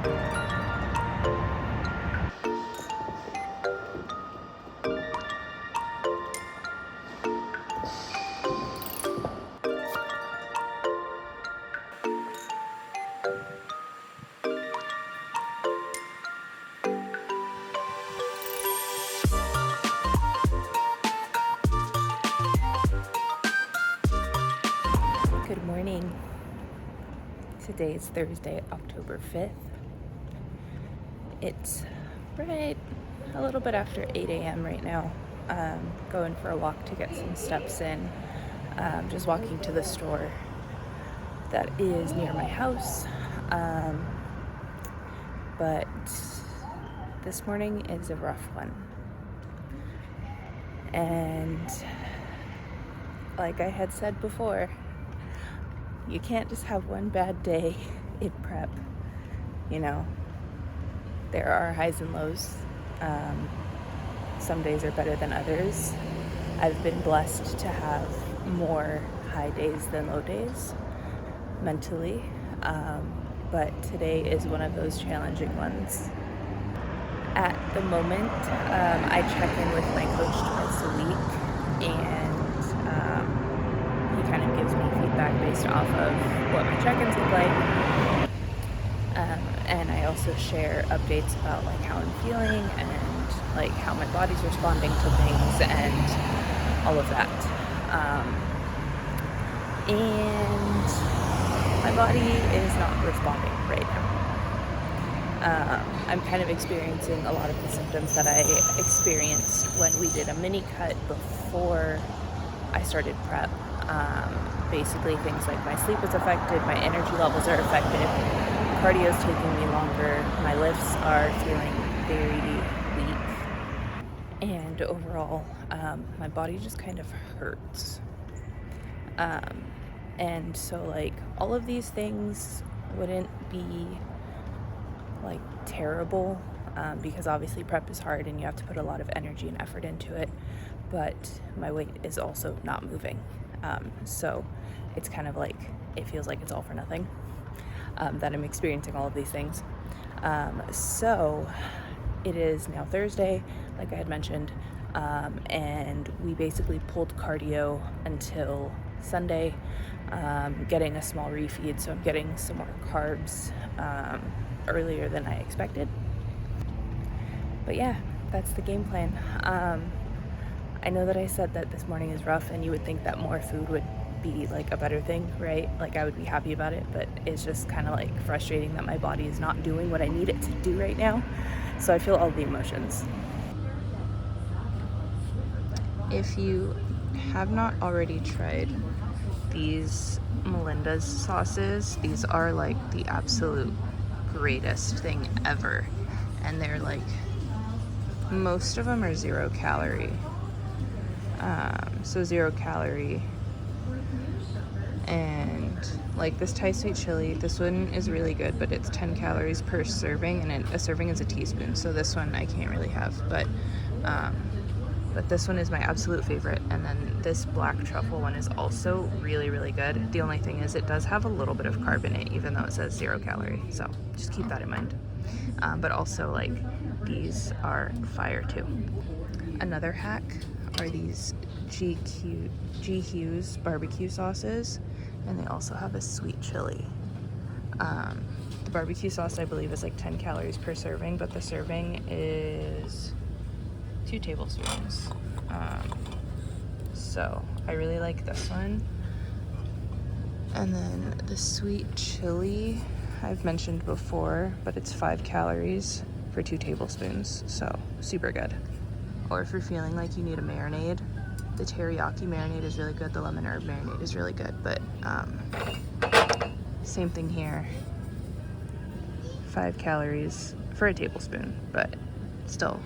Good morning. Today is Thursday, October 5th. It's right a little bit after 8 a.m. right now. Going for a walk to get some steps in. Just walking to the store that is near my house. But this morning is a rough one. And like I had said before, you can't just have one bad day in prep. You know, there are highs and lows. Some days are better than others. I've been blessed to have more high days than low days mentally. But today is one of those challenging ones. At the moment, I check in with my coach twice a week, and he kind of gives me feedback based off of what my check-ins look like. And I also share updates about like how I'm feeling and like how my body's responding to things and all of that. And my body is not responding right now. I'm kind of experiencing a lot of the symptoms that I experienced when we did a mini cut before I started prep. Basically things like my sleep is affected, my energy levels are affected, cardio is taking me longer, my lifts are feeling very weak, and overall my body just kind of hurts. And so like all of these things wouldn't be like terrible, because obviously prep is hard and you have to put a lot of energy and effort into it, but my weight is also not moving. So it's kind of like, it feels like it's all for nothing, that I'm experiencing all of these things. So it is now Thursday, like I had mentioned, and we basically pulled cardio until Sunday, getting a small refeed, so I'm getting some more carbs earlier than I expected. But yeah, that's the game plan. I know that I said that this morning is rough, and you would think that more food would be like a better thing, right? Like I would be happy about it, but it's just kind of like frustrating that my body is not doing what I need it to do right now. So I feel all the emotions. If you have not already tried these Melinda's sauces, these are like the absolute greatest thing ever. And they're like, most of them are 0 calorie. So 0 calorie. And like this Thai sweet chili, this one is really good, but it's 10 calories per serving, and a serving is a teaspoon. So this one I can't really have, but this one is my absolute favorite. And then this black truffle one is also really, really good. The only thing is it does have a little bit of carb in it, even though it says 0 calorie. So just keep that in mind. But also like these are fire too. Another hack are these G Hughes barbecue sauces, and they also have a sweet chili. The barbecue sauce I believe is like 10 calories per serving, but the serving is 2 tablespoons. So I really like this one. And then the sweet chili I've mentioned before, but it's 5 calories for 2 tablespoons, so super good. Or if you're feeling like you need a marinade, the teriyaki marinade is really good, the lemon herb marinade is really good, but same thing here. 5 calories for a tablespoon, but still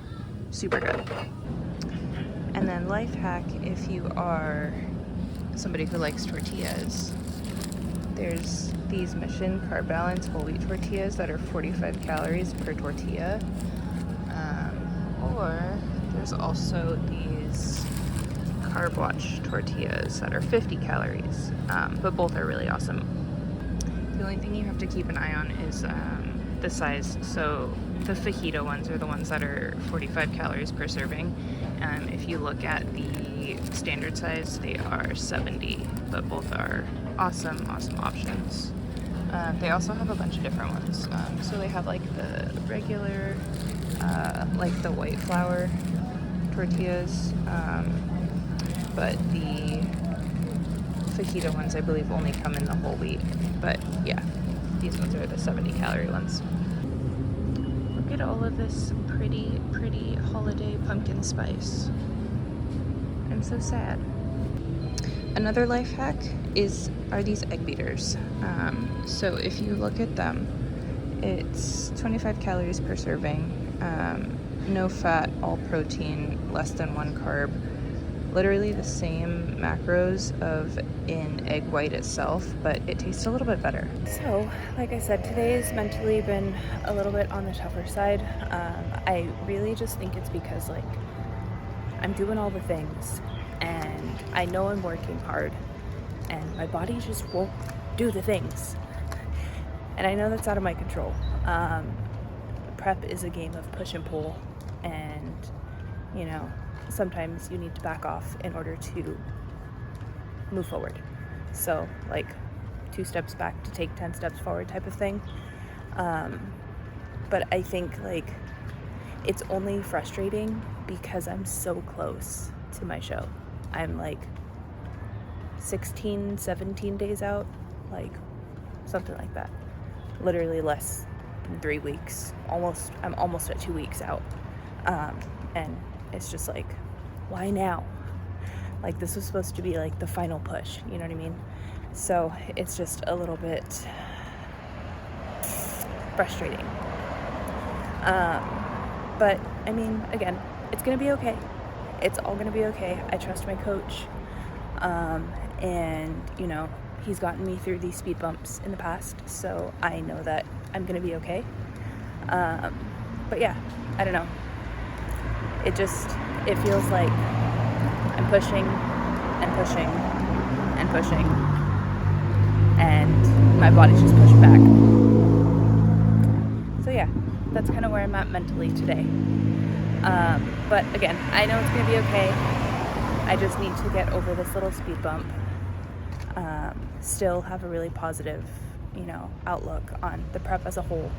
super good. And then life hack, if you are somebody who likes tortillas, there's these Mission Carb Balance whole wheat tortillas that are 45 calories per tortilla. Or there's also these Carb Watch tortillas that are 50 calories, but both are really awesome. The only thing you have to keep an eye on is the size. So the fajita ones are the ones that are 45 calories per serving. If you look at the standard size, they are 70, but both are awesome options. They also have a bunch of different ones. So they have like the regular, like the white flour tortillas, but the fajita ones I believe only come in the whole wheat. But yeah, these ones are the 70 calorie ones. Look at all of this pretty holiday pumpkin spice. I'm so sad. Another life hack are these egg beaters. So if you look at them, it's 25 calories per serving, no fat, all protein, less than 1 carb. Literally the same macros in egg white itself, but it tastes a little bit better. So, like I said, today's mentally been a little bit on the tougher side. I really just think it's because like I'm doing all the things and I know I'm working hard and my body just won't do the things. And I know that's out of my control. Prep is a game of push and pull, and you know, sometimes you need to back off in order to move forward. So like 2 steps back to take 10 steps forward type of thing. But I think like it's only frustrating because I'm so close to my show. I'm like 16, 17 days out, like something like that. Literally less than 3 weeks. I'm almost at 2 weeks out. And it's just like, why now? Like this was supposed to be like the final push, you know what I mean? So it's just a little bit frustrating. But I mean, again, it's gonna be okay. It's all gonna be okay. I trust my coach. And you know, he's gotten me through these speed bumps in the past, so I know that I'm gonna be okay. But yeah, I don't know. It feels like I'm pushing and pushing and pushing, and my body's just pushing back. So yeah, that's kind of where I'm at mentally today. But again, I know it's gonna be okay. I just need to get over this little speed bump. Still have a really positive, you know, outlook on the prep as a whole.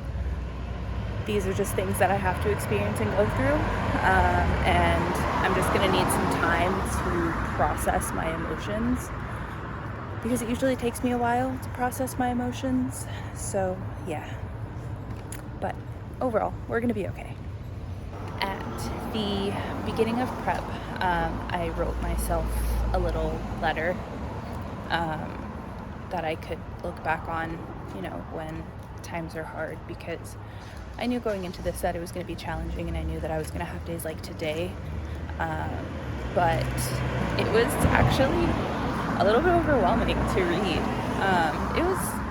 These are just things that I have to experience and go through, and I'm just gonna need some time to process my emotions, because it usually takes me a while to process my emotions. So yeah, but overall, we're gonna be okay. At the beginning of prep, I wrote myself a little letter that I could look back on, you know, when times are hard, because I knew going into this that it was going to be challenging, and I knew that I was going to have days like today, but it was actually a little bit overwhelming to read.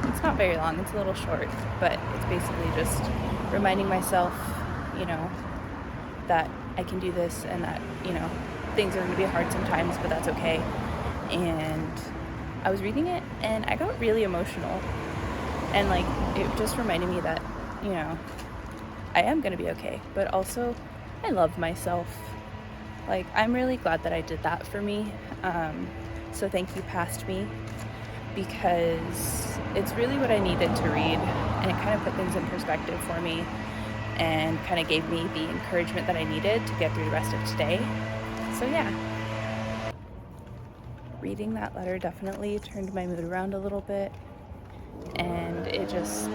It's not very long, it's a little short, but it's basically just reminding myself, you know, that I can do this, and that, you know, things are going to be hard sometimes, but that's okay. And I was reading it and I got really emotional, and like it just reminded me that, you know, I am going to be okay, but also I love myself. Like, I'm really glad that I did that for me. So thank you, past me, because it's really what I needed to read, and it kind of put things in perspective for me and kind of gave me the encouragement that I needed to get through the rest of today. So yeah, reading that letter definitely turned my mood around a little bit, and it just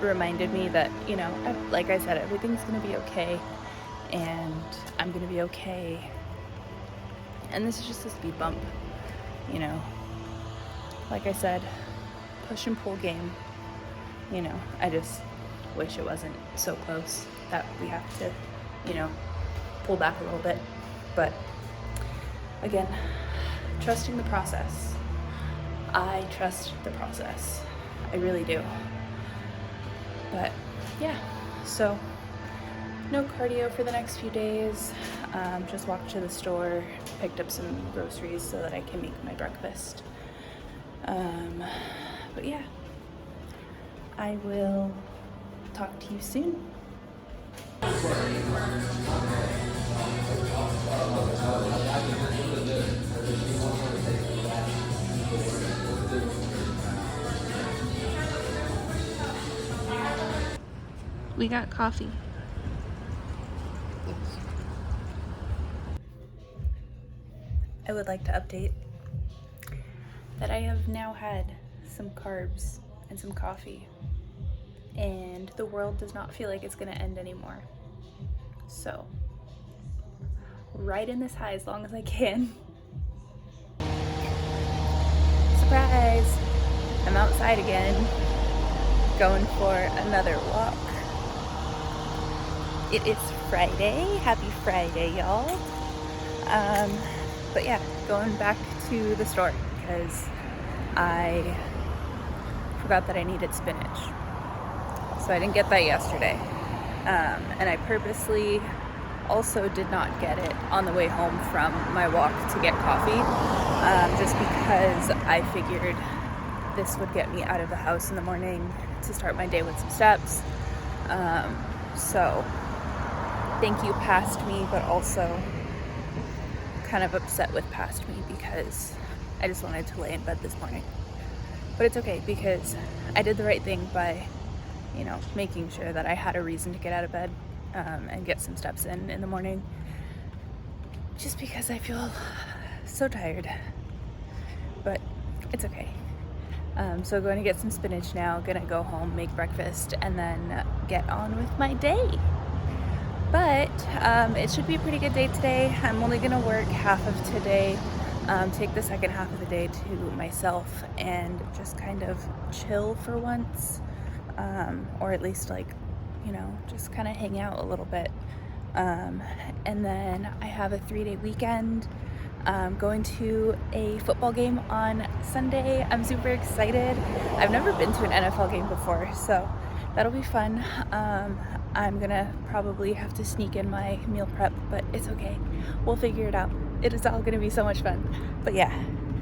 reminded me that, you know, like I said, everything's gonna be okay, and I'm gonna be okay, and this is just a speed bump, you know. Like I said, push and pull game, you know. I just wish it wasn't so close that we have to, you know, pull back a little bit. But again, trusting the process. I trust the process. I really do. But yeah, so no cardio for the next few days. Just walked to the store, picked up some groceries so that I can make my breakfast. But yeah, I will talk to you soon. We got coffee. I would like to update that I have now had some carbs and some coffee, and the world does not feel like it's gonna end anymore. So, ride in this high as long as I can. Surprise! I'm outside again, going for another walk. It is Friday. Happy Friday, y'all. But yeah, going back to the store because I forgot that I needed spinach. So I didn't get that yesterday. And I purposely also did not get it on the way home from my walk to get coffee, just because I figured this would get me out of the house in the morning to start my day with some steps. So thank you past me, but also kind of upset with past me because I just wanted to lay in bed this morning. But it's okay because I did the right thing by, making sure that I had a reason to get out of bed and get some steps in the morning, just because I feel so tired. But it's okay. So going to get some spinach now, gonna go home, make breakfast, and then get on with my day. But it should be a pretty good day today. I'm only gonna work half of today, take the second half of the day to myself and just kind of chill for once, or at least just kind of hang out a little bit. And then I have a 3-day weekend. Going to a football game on Sunday. I'm super excited. I've never been to an NFL game before, so that'll be fun. I'm gonna probably have to sneak in my meal prep, but it's okay. We'll figure it out. It is all gonna be so much fun. But yeah,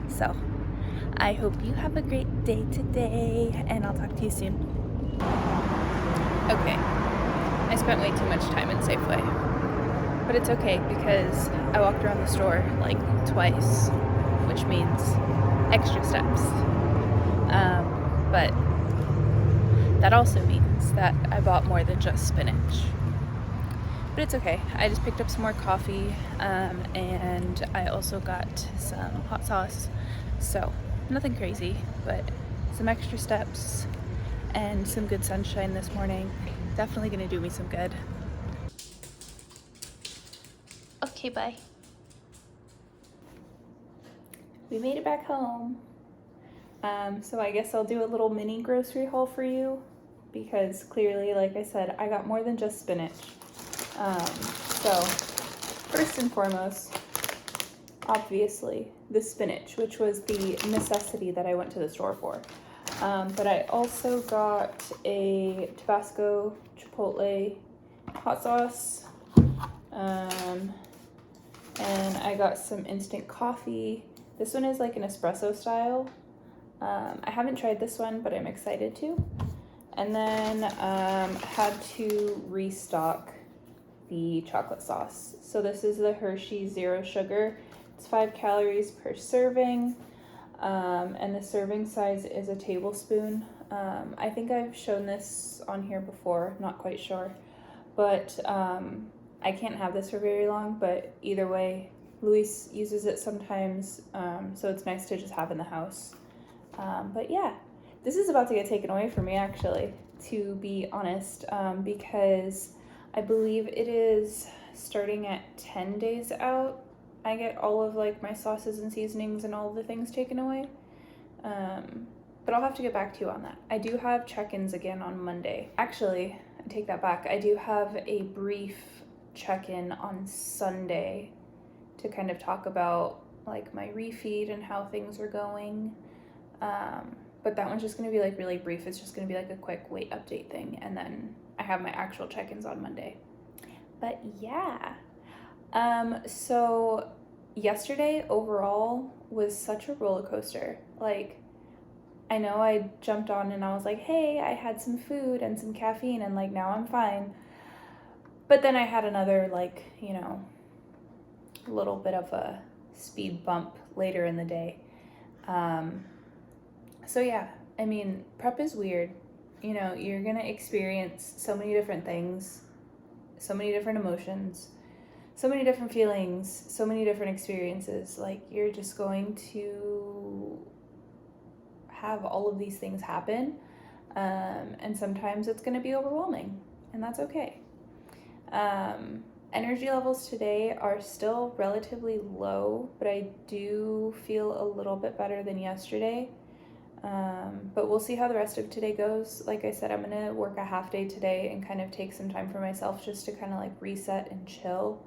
so I hope you have a great day today, and I'll talk to you soon. Okay, I spent way too much time in Safeway, but it's okay because I walked around the store like twice, which means extra steps. But that also means that I bought more than just spinach. But it's okay. I just picked up some more coffee, and I also got some hot sauce. So nothing crazy, but some extra steps and some good sunshine this morning. Definitely gonna do me some good. Okay, bye. We made it back home. So I guess I'll do a little mini grocery haul for you because clearly, like I said, I got more than just spinach. So first and foremost, obviously, the spinach, which was the necessity that I went to the store for. But I also got a Tabasco Chipotle hot sauce, and I got some instant coffee. This one is like an espresso style. I haven't tried this one, but I'm excited to. And then had to restock the chocolate sauce. So this is the Hershey Zero Sugar. It's 5 calories per serving, and the serving size is a tablespoon. I think I've shown this on here before, not quite sure, but I can't have this for very long, but either way, Luis uses it sometimes, so it's nice to just have in the house. But yeah, this is about to get taken away from me, actually, to be honest, because I believe it is starting at 10 days out. I get all of like my sauces and seasonings and all of the things taken away. But I'll have to get back to you on that. I do have check-ins again on Monday. Actually, I take that back. I do have a brief check-in on Sunday to kind of talk about like my refeed and how things are going. But that one's just gonna be like really brief. It's just gonna be like a quick weight update thing, and then I have my actual check-ins on Monday. But yeah, so yesterday overall was such a roller coaster. Like, I know I jumped on and I was like, hey, I had some food and some caffeine and like now I'm fine. But then I had another like, you know, little bit of a speed bump later in the day. So yeah, I mean, prep is weird. You know, you're gonna experience so many different things, so many different emotions, so many different feelings, so many different experiences. Like, you're just going to have all of these things happen. And sometimes it's gonna be overwhelming, and that's okay. Energy levels today are still relatively low, but I do feel a little bit better than yesterday. But we'll see how the rest of today goes. Like I said, I'm gonna work a half day today and kind of take some time for myself just to kind of like reset and chill,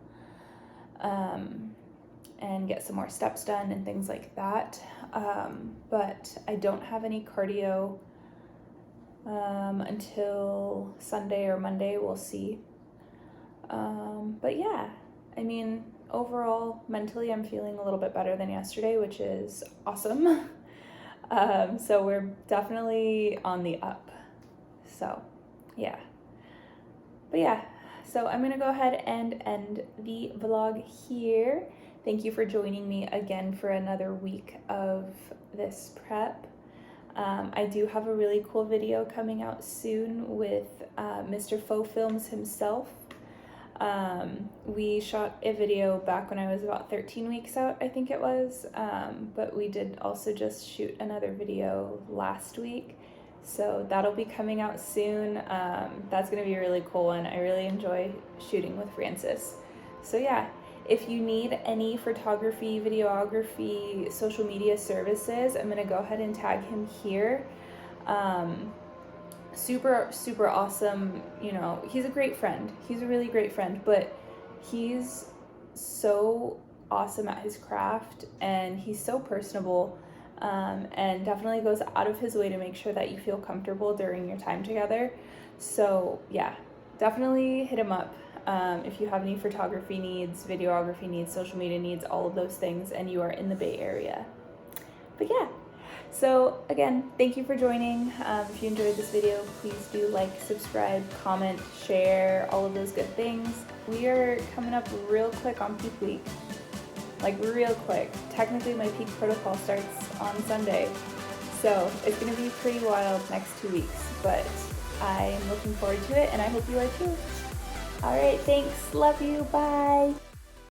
and get some more steps done and things like that. But I don't have any cardio until Sunday or Monday. We'll see. But yeah, I mean, overall, mentally, I'm feeling a little bit better than yesterday, which is awesome. So we're definitely on the up. So, yeah. But yeah, so I'm going to go ahead and end the vlog here. Thank you for joining me again for another week of this prep. I do have a really cool video coming out soon with Mr. Faux Films himself. We shot a video back when I was about 13 weeks out, I think it was, but we did also just shoot another video last week, so that'll be coming out soon. That's going to be a really cool one. I really enjoy shooting with Francis. So yeah, if you need any photography, videography, social media services, I'm going to go ahead and tag him here. Super awesome. You know, he's a great friend. He's a really great friend, but he's so awesome at his craft, and he's so personable, and definitely goes out of his way to make sure that you feel comfortable during your time together. So yeah, definitely hit him up if you have any photography needs, videography needs, social media needs, all of those things, and you are in the Bay Area. But yeah, so again, thank you for joining. If you enjoyed this video, please do like, subscribe, comment, share, all of those good things. We are coming up real quick on peak week, like real quick. Technically my peak protocol starts on Sunday, so it's gonna be pretty wild next 2 weeks, but I'm looking forward to it, and I hope you are too. All right, thanks, love you, bye.